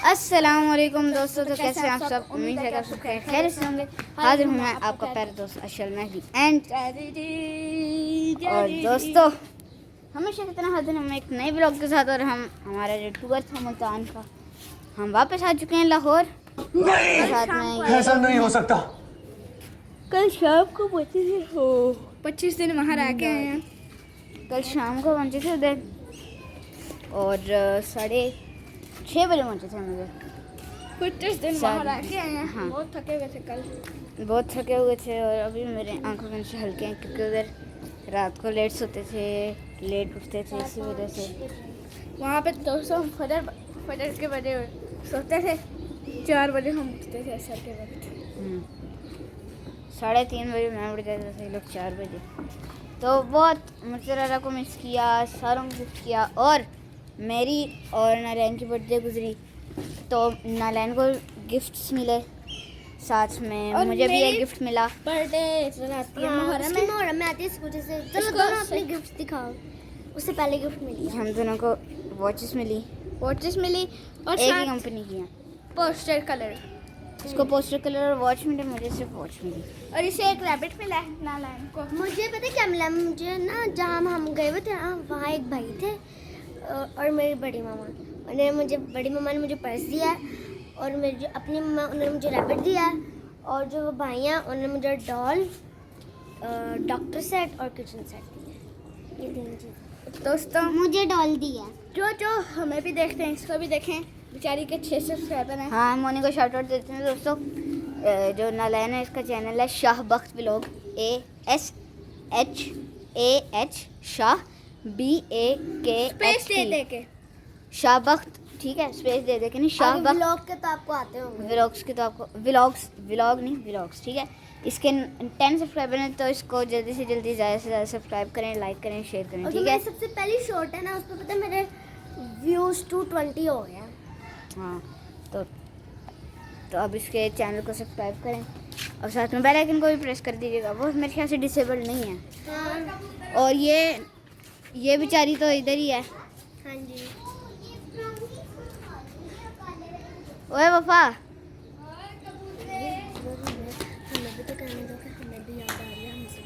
अस्सलाम वालेकुम दोस्तों। तो कैसे हैं आप सब? उम्मीद है कि आप सब खैर से होंगे। हाजिर हूँ मैं आपका प्यारा दोस्त अशल महदी एंड और दोस्तों हमेशा की तरह हाजिर हम एक नए ब्लॉग के साथ। और हम हमारा जो टूर था मुल्तान का, हम वापस आ चुके हैं लाहौर। साथ में ऐसा नहीं हो सकता। कल शाम को पहुँचे थे, 25 दिन वहाँ रह के आए हैं। कल शाम को पहुँचे थे उधर और 6:30 बजे पहुँचे थे मुझे। 25 दिन वहाँ रह के आए हैं। हाँ। बहुत थके हुए थे कल। बहुत थके हुए थे और अभी मेरे आंखों के नीचे हल्के हैं क्योंकि उधर रात को लेट सोते थे, लेट उठते थे, इसी वजह से। वहाँ पे दोस्तों हम फजर के बजे सोते थे, 4 बजे हम उठते थे असर के वक्त। 3:30 बजे मैं उठ जाता था, ये लोग 4 बजे। तो बहुत मुझे को मिस किया, सारों को मिस किया। और मेरी और नारायण की बर्थडे गुजरी तो नारायण को गिफ्ट्स मिले, साथ में और मुझे भी एक गिफ्ट मिला। बर्थडे आती है मुहर्रम में आती है इस वजह से। चलो दोनों अपने गिफ्ट दिखाओ। उससे पहले गिफ्ट मिली, हम दोनों को वॉचेस मिली, वॉचेस मिली और एक ही साथ कंपनी की हैं। Poster colour. इसको पोस्टर कलर और वॉच मिले, मुझे सिर्फ वॉच मिली। और इसे एक रैबिट मिला है नारायण को। मुझे पता है क्या मिला? मुझे ना जहाँ हम गए हुए थे ना, वहाँ एक भाई थे और मेरी बड़ी मामा। बड़ी मामा ने मुझे पर्स दिया है और मेरी जो अपनी मामा उन्होंने मुझे रैबिट दिया है। और जो भाई हैं उन्होंने मुझे डॉल, डॉक्टर सेट और किचन सेट दिया। ये 3 चीज़ दोस्तों मुझे डॉल दिया। जो हमें भी देखते हैं, इसको भी देखें। बेचारी के 6 सब्सक्राइबर हैं। हाँ, हम उन्हीं को शाउट आउट देते हैं दोस्तों। जो नालायन है, इसका चैनल है शाह बख्त व्लॉग, ASHAH शाह स्पेस दे BAKT के शाह बख्त, ठीक है, स्पेस दे के नहीं, शाह बख्त व्लॉग के तो आपको आते होंगे। व्लॉग्स के तो आपको व्लॉग नहीं व्लॉग्स, ठीक है। इसके 10 सब्सक्राइबर हैं तो इसको जल्दी से जल्दी ज़्यादा से ज़्यादा सब्सक्राइब करें, लाइक करें, शेयर करें, और ठीक जो है। मेरी सबसे पहली शॉर्ट है ना, उस पर पता है मेरे व्यूज 220 हो गया। हाँ, तो अब इसके चैनल को सब्सक्राइब करें और साथ में बेल आइकन को भी प्रेस कर दीजिएगा। वो मेरे ख्याल से डिसेबल नहीं है। और ये बेचारी तो इधर ही है। हाँ जी। ओए वफा, हमें भी तो करने दो कि हमें भी याद आ रही है हमसे।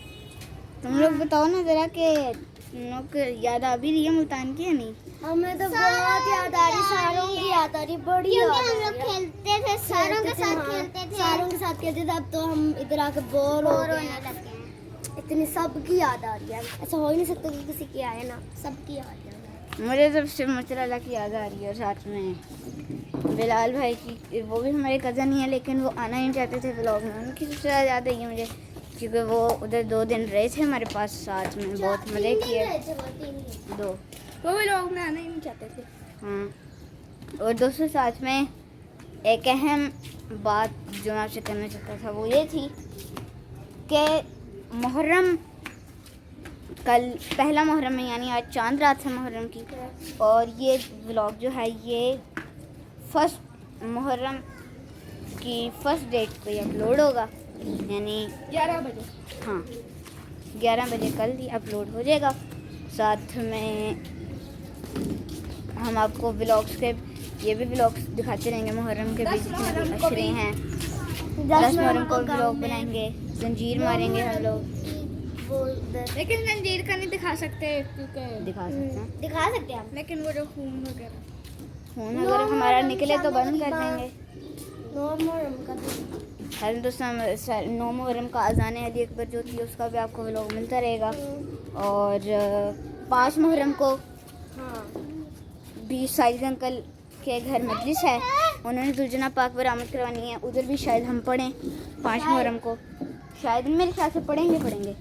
तुम लोग बताओ ना जरा कि तुम लोग को याद आ भी रही है मुल्तान की या नहीं? हमें तो बहुत याद आ रही, सारों की याद आ रही, बड़ी याद आ रही। हम लोग खेलते थे, सारों के साथ खेलते थे, सारों के साथ खेलते थे। अब तो हम इधर आके बोर होने लगे हैं। इतनी सबकी याद आ रही है, ऐसा हो ही नहीं सकता कि किसी की आए ना, सबकी याद आ रही है। मुझे तो सिर्फ मुचराला की याद आ रही है और साथ में बिलाल भाई की। वो भी हमारे कज़न ही है लेकिन वो आना ही नहीं चाहते थे व्लॉग में। उनकी सबसे ज़्यादा याद आई है मुझे क्योंकि वो उधर 2 दिन रहे थे हमारे पास, साथ में बहुत मज़े किए। 2 वो भी लोग में आना ही नहीं चाहते थे। हाँ। और दोस्तों साथ में एक अहम बात जो मैं आपसे करना चाहता था वो ये थी कि मुहर्रम, कल पहला मुहर्रम है, यानी आज चांद रात है मुहर्रम की। और ये व्लॉग जो है ये फर्स्ट मुहर्रम की फर्स्ट डेट पे अपलोड होगा, यानी 11 बजे। हाँ 11 बजे कल ही अपलोड हो जाएगा। साथ में हम आपको व्लॉग्स के ये भी व्लॉग्स दिखाते रहेंगे मुहर्रम के भी, जितने भी अशरे हैं। 10 मुहर्रम को व्लॉग बनाएंगे, जंजीर मारेंगे हम लोग। लेकिन जंजीर का नहीं दिखा सकते क्योंकि दिखा सकते हैं, दिखा सकते हैं हम। लेकिन वो जो खून वगैरह। खून अगर हमारा निकले तो बंद कर देंगे। हर दोस्तों 9 मुहर्रम का अज़ान अली अकबर जो थी उसका भी आपको व्लॉग मिलता रहेगा। और 5 मुहर्रम को हाँ। भी साजिद अंकल के घर मजलिस है, उन्होंने दुर्जना पाक बरामद करवानी है। उधर भी शायद हम पढ़ें 5 मुहर्रम को, शायद मेरे ख्याल से पढ़ेंगे।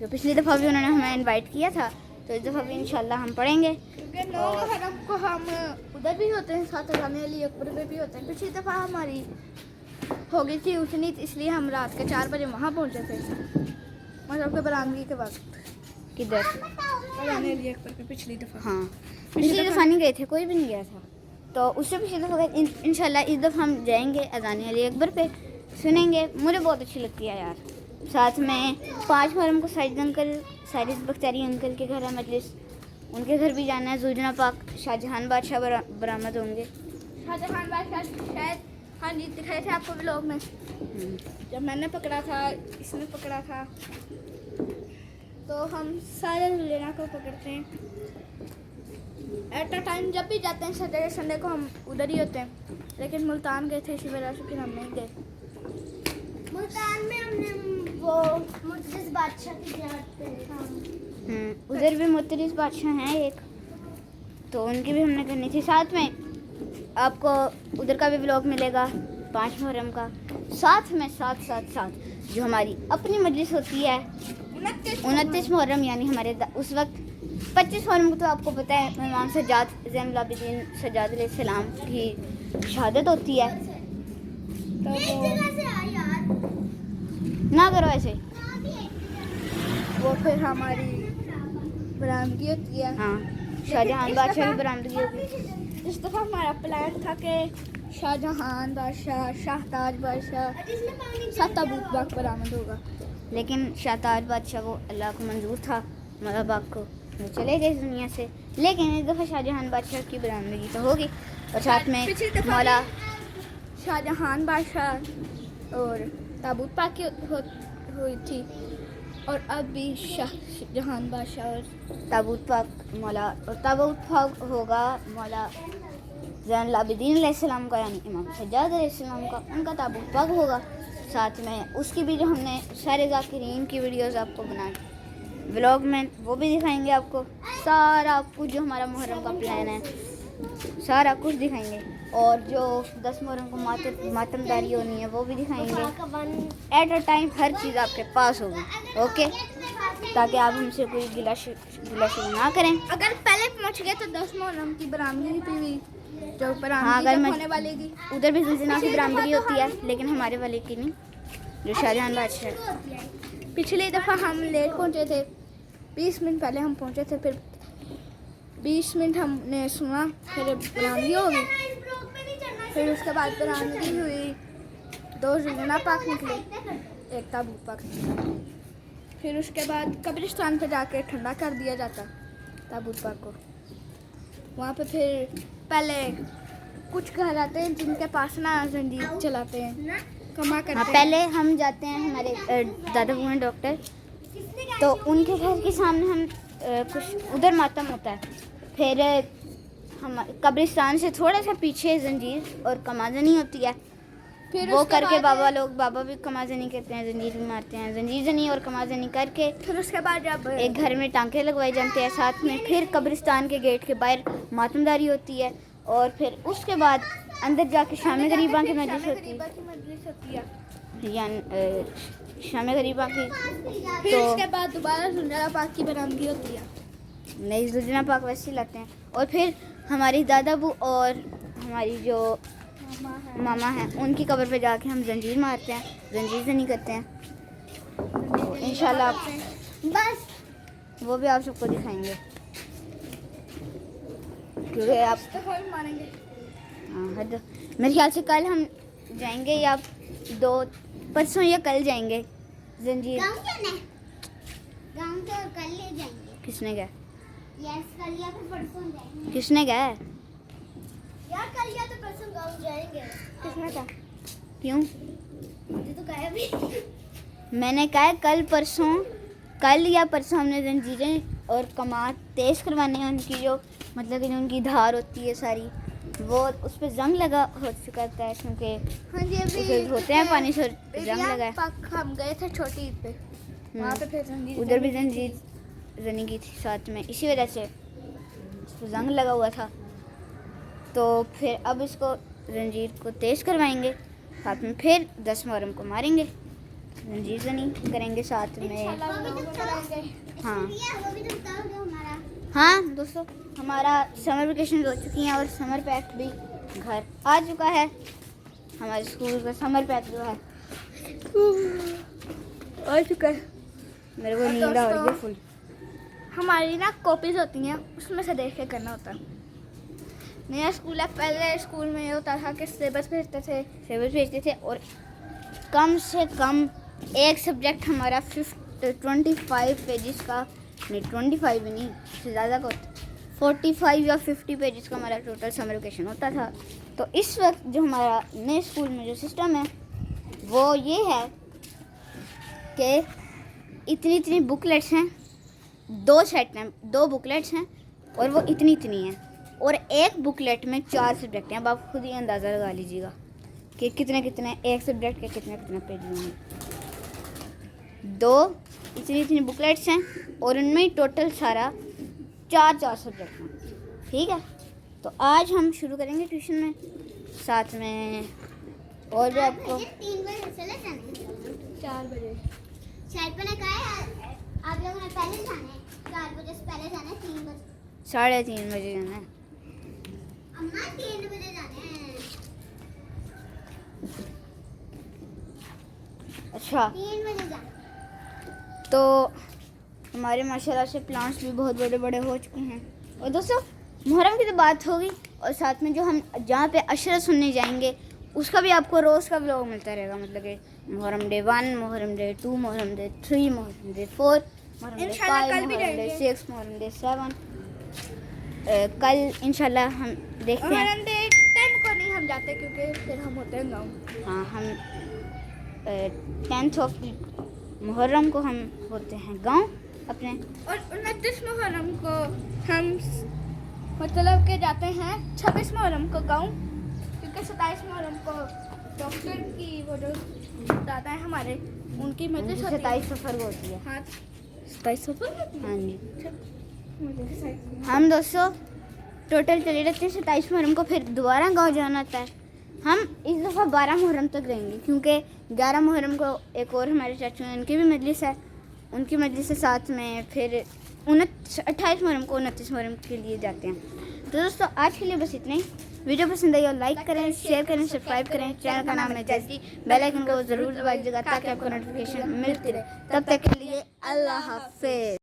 जो पिछली दफ़ा भी उन्होंने हमें इनवाइट किया था तो इस दफ़ा भी इंशाल्लाह हम पढ़ेंगे। क्योंकि 9 मुहर्रम को हम उधर भी होते हैं, साथ अज़ान अली अकबर में भी होते हैं। पिछली दफ़ा हमारी हो गई थी उठनी, इसलिए हम रात के 4 बजे वहाँ पहुँचे थे मतलब के बरामदगी के वक्त। किधर? अज़ान अली अकबर के पिछली दफ़ा। हाँ, पिछली दफ़ा नहीं गए थे, कोई भी नहीं गया था। तो उससे पिछली दफ़ा गए। इंशाल्लाह इस दफ़ा हम जाएंगे अज़ान अली अकबर पे, सुनेंगे। मुझे बहुत अच्छी लगती है यार। साथ में 5 मुहर्रम को साजिद बख्तियारी अंकल के घर है मजलिस, उनके घर भी जाना है। जुलजना पाक शाहजहान बादशाह बरामद होंगे शाहजहान बादशाह शायद हाँ जी दिखाए थे आपको व्लॉग में, जब मैंने पकड़ा था, इसने पकड़ा था। तो हम सारे जुलेना को पकड़ते हैं एट अ टाइम। जब भी जाते हैं सैटरडे संडे को हम उधर ही होते हैं, लेकिन मुल्तान गए थे इसी वजह से फिर हम नहीं गए। मुल्तान में हमने वो मुद्रिस बादशाह की ज़ियारत करी थी। उधर भी मुतरिस बादशाह हैं एक, तो उनकी भी हमने करनी थी। साथ में आपको उधर का भी व्लॉग मिलेगा 5 मुहर्रम का। साथ में साथ जो हमारी अपनी मजलिस होती है 29 मुहर्रम, यानी हमारे उस वक्त 25 मुहर्रम को तो आपको पता है इमाम सज्जाद ज़ैनुल आबिदीन सज्जाद अलैहिस्सलाम की शहादत होती है। तो ना करो ऐसे, वो फिर हमारी बरामदगी होती है। हाँ, शाहजहान बादशाह की बरामदगी होगी। इस दफ़ा हमारा प्लान था कि शाहजहान बादशाह, शाहताज बादशाह, ताबूत बाग बरामद होगा, लेकिन शाहताज बादशाह वो अल्लाह को मंजूर था मौला बाग को, वो चले गए इस दुनिया से। लेकिन इस दफ़ा शाहजहान बादशाह की बरामदगी तो होगी, और साथ में पिछली दफ़ा मौला शाहजहान बादशाह और ताबूत पाक की हुई थी, और अब भी शाहजहान बादशाह और ताबूत पाक मौला, और ताबूत पाक होगा मौला ज़ैनुल आबिदीन अलैहिस्सलाम का, यानी इमाम सज्जाद अलैहिस्सलाम का, उनका ताबूत पाक होगा। साथ में उसकी भी जो हमने सारे ज़ाकिरीन की वीडियोस आपको बना व्लॉग में वो भी दिखाएंगे आपको। सारा कुछ जो हमारा मुहर्रम का प्लान है सारा कुछ दिखाएंगे, और जो 10 मुहर्रम को मातमदारी होनी है वो भी दिखाएंगे। एट अ टाइम हर चीज़ आपके पास होगी, ओके, ताकि आप हमसे कोई गिला शिकवा ना करें। अगर पहले पहुंच गए तो 10 मुहर्रम की बरामदगी भी जो हाँ, बरामदगी अगर जब मैं होने वाली थी, उधर भी जुलजना की बरामदगी होती है, लेकिन हमारे वाले की नहीं, जो शाहजहान बादशाह है। पिछली दफ़ा हम लेट पहुंचे थे, 20 मिनट पहले हम पहुंचे थे, फिर 20 मिनट हमने सुना, फिर बरामदगी हो गई, फिर उसके बाद बरामदगी हुई, 2 जुलना पाक निकले, एक ताबूत पाक निकला। फिर उसके बाद कब्रिस्तान पे जाके ठंडा कर दिया जाता ताबूत पाक को। वहाँ पे फिर पहले कुछ घर आते हैं जिनके पास ना जंजीर चलाते हैं, कमा करते हाँ, हैं। पहले हम जाते हैं, हमारे दादा बू हैं डॉक्टर, तो उनके घर के सामने हम कुछ उधर मातम होता है, फिर हम कब्रिस्तान से थोड़ा सा पीछे जंजीर और कमाजनी होती है, फिर वो उसके करके बाद- बाबा भी कमाजनी करते हैं, जंजीर भी मारते हैं, जंजीर जनी और कमाजनी करके फिर उसके बाद जब एक घर में टांके लगवाए जाते हैं। साथ में फिर कब्रिस्तान के गेट के बाहर मातमदारी होती है, और फिर उसके बाद अंदर जाके शाम गरीबा की मजलिस होती गरीबा की मजलिस होती है। है, यानी शाम गरीबा की। फिर तो उसके बाद दोबारा जुलना पाक की बरामदगी होती है। नई जुलना पाक वैसे ही लाते हैं, और फिर हमारी दादा बू और हमारी जो मामा हैं उनकी कब्र पे जाके हम जंजीर मारते हैं, जंजीर से नहीं करते हैं। तो इंशाल्लाह बस वो भी आप सबको दिखाएंगे, क्योंकि आप तो कोई मानेंगे। हाँ, हद मेरे ख्याल से कल हम जाएंगे, या 2 परसों या कल जाएंगे जंजीर। गाँव जाना है, गाँव तो कल ले जाएंगे। किसने कहा? यस, कल या फिर परसों जाएंगे। किसने कहा? यार कल या तो परसों गाँव जाएंगे। किसने कहा? क्यों? मुझे तो कहा भी। मैंने कहा कल या परसों हमने जंजीरें और कमार तेज़ करवाने हैं, उनकी जो मतलब कि उनकी धार होती है सारी, वो उस पर जंग लगा हो चुका था, क्योंकि हाँ जी, उसे धोते हैं पानी से, जंग लगा है। पाक हम गए थे छोटी ईद पे, वहाँ पे फिर जंजीर उधर भी जंजीर जनी की थी साथ में, इसी वजह से उस पर जंग लगा हुआ था। तो फिर अब इसको जंजीर को तेज़ करवाएंगे, साथ में फिर 10 मुहर्रम को मारेंगे, जंजीर जनी करेंगे साथ में। हाँ वो भी तो बताओगे हमारा। हाँ दोस्तों, हमारा समर वेकेशन हो चुकी हैं, और समर पैक भी घर आ चुका है। हमारे स्कूल का समर पैक जो है आ चुका है। मेरे को नींद आ रही है फुल। हमारी ना कॉपीज होती हैं, उसमें से देख के करना होता है। नया स्कूल है, पहले स्कूल में ये होता था कि सिलेबस भेजते थे, और कम से कम एक सब्जेक्ट हमारा 25 पेजेस का, नहीं 25 भी नहीं, इससे ज़्यादा का 45 या 50 पेजेस का हमारा टोटल समर वेकेशन होता था। तो तो इस वक्त जो हमारा नए स्कूल में जो सिस्टम है वो ये है कि इतनी इतनी बुकलेट्स हैं, 2 सेट हैं, 2 बुकलेट्स हैं और वो इतनी इतनी हैं और एक बुकलेट में 4 सब्जेक्ट हैं। अब आप खुद ही अंदाज़ा लगा लीजिएगा कि कितने कितने एक सब्जेक्ट के कितने कितने पेज होंगे। 2 इतनी इतनी बुकलेट्स हैं और उनमें टोटल सारा 4 सब्जेक्ट हैं। ठीक है, तो आज हम शुरू करेंगे ट्यूशन में, साथ में और भी आपको 3 बजे चले जाने 4 बजे शायद मैंने कहा है आप लोगों ने पहले जाना है 4 बजे से पहले जाना है 3 बजे 3:30 बजे जाना है। अम्मा 3 बजे जाना है अच्छा, 3 बजे जाना तो हमारे माशाल्लाह से प्लांट्स भी बहुत बड़े बड़े हो चुके हैं। और दोस्तों मुहर्रम की तो बात होगी और साथ में जो हम जहाँ पे अशरा सुनने जाएंगे उसका भी आपको रोज़ का व्लॉग मिलता रहेगा। मतलब कि Muharram day 1, Muharram day 2, Muharram day 3, Muharram day 4, Muharram day 5, इंशाल्लाह कल भी मुहर्रम डे जाएंगे। 6, मुहर्रम डे 7। कल इंशाल्लाह हम देखते हैं। मुहर्रम डे 10 को नहीं हम जाते क्योंकि फिर हम होते हैं गाँव। हाँ, हम 10th ऑफ मुहर्रम को हम होते हैं गांव अपने। और 29 मुहर्रम को हम मतलब के जाते हैं 26 मुहर्रम को गाँव, क्योंकि 27 मुहर्रम को डॉक्टर की वो जो दादा है हमारे उनकी मजलिस होती है। 27 सफर को होती है। हाँ 27 सफर हाँ जी, मुझे हम दोस्तों टोटल चले रहते हैं 27 मुहर्रम को, फिर दोबारा गांव जाना होता है। हम इस दफ़ा 12 मुहर्रम तक रहेंगे क्योंकि 11 मुहर्रम को एक और हमारे चाचू हैं, उनकी भी मजलिस है, उनकी मजलिस के साथ में फिर 28 मुहर्रम को 29 मुहर्रम के लिए जाते हैं। तो दोस्तों आज के लिए बस इतना ही। वीडियो पसंद आई और लाइक करें, शेयर करें, सब्सक्राइब करें। चैनल का नाम है जैसी, बेल आइकन को ज़रूर दबाइएगा ताकि आपको नोटिफिकेशन मिलती रहे। तब तक के लिए अल्लाह हाफिज़।